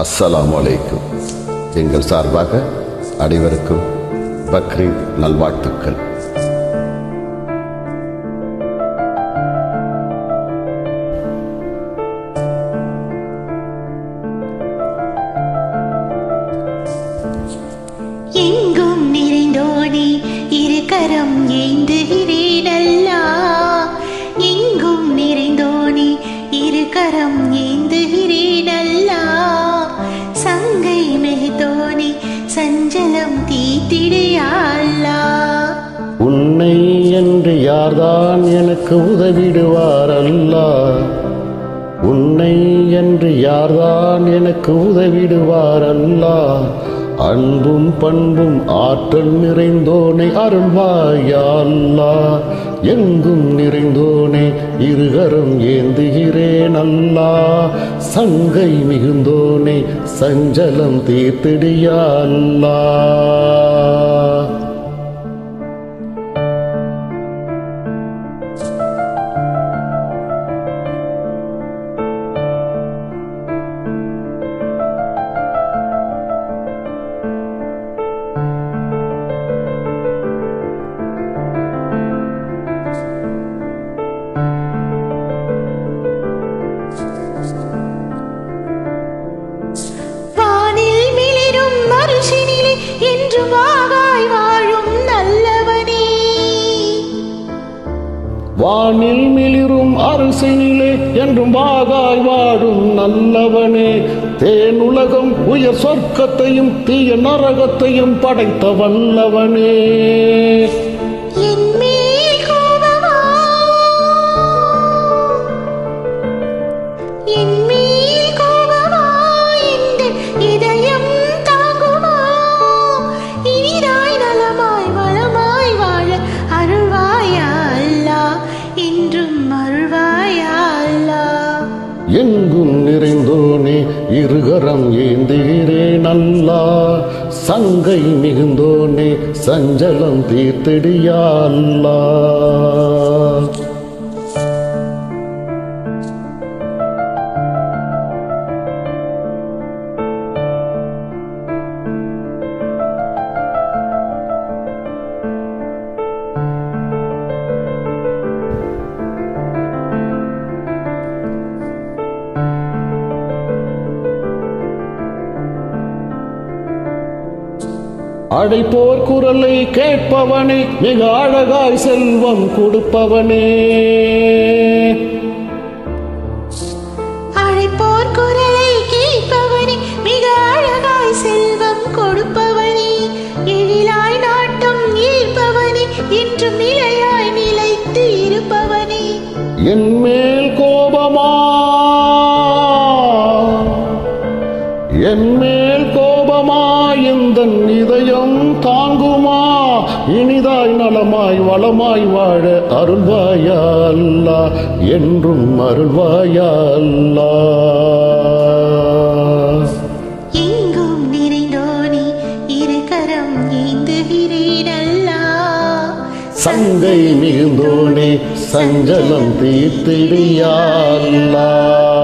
அஸ்ஸலாமு அலைக்கும். எங்கள் சார்பாக அனைவருக்கும் பக்ரீத் நல்வாழ்த்துக்கள். எங்கும் நிறைந்தோனே இருக்கரம் ஏந்துகிறேனல்லா, எங்கும் நிறைந்தோனே இருக்கரம் ஏந்துகிறேனல்லா, சங்கை மெய்தோனே சஞ்சலம் தீத்திடையா அல்லாஹ். உன்னை என்று யார்தான் எனக்கு உதவிடுவார் அல்லாஹ், உன்னை என்று யார்தான் எனக்கு உதவிடுவார் அல்லாஹ். அன்பும் பண்பும் ஆற்றல் நிறைந்தோனே அருள்வாயா அல்லாஹ், எங்கும் நிறைந்தோனே இருகரம் ஏந்துகிறேன் அல்லாஹ், சங்கை மிகுந்தோனே சஞ்சலம் தீர்த்திடியா அல்லாஹ். வானில் மிளிரும் அரசினிலே என்றும் வாகாய் வாழும் நல்லவனே, தேனுலகம் உயர் சொர்க்கத்தையும் தீய நரகத்தையும் படைத்த வல்லவனே. எங்கும் நிறைந்தோனே இருகரம் ஏந்துகிறேன் அல்லாஹ், சங்கை மிகுந்தோனே சஞ்சலம் தீர்த்திடியா அல்லாஹ். அடைப்போர் குரலை கேட்பவனே, மிக அழகாய் செல்வம் கொடுப்பவனே. அடைப்போர் குரலை கேட்பவனே, மிக அழகாய் செல்வம் கொடுப்பவனே. எழிலாய் நாட்டம் ஈர்ப்பவனே, என்றும் நிலையாய் நிலைத்து இருப்பவனே. என் மேல் கோபமா, என் மேல் கோபமா, எந்தன் இதயம் தாங்குமா, இனிதாய் நலமாய் வளமாய் வாழ அருள்வாயா அல்லாஹ், என்றும் அருள்வாயா அல்லாஹ். எங்கும் நிறைந்தோனே இருக்கரம் ஏந்துகிறேன் அல்லாஹ், சங்கை மிகுந்தோனே சஞ்சலம் தீர்த்திடியா அல்லாஹ்.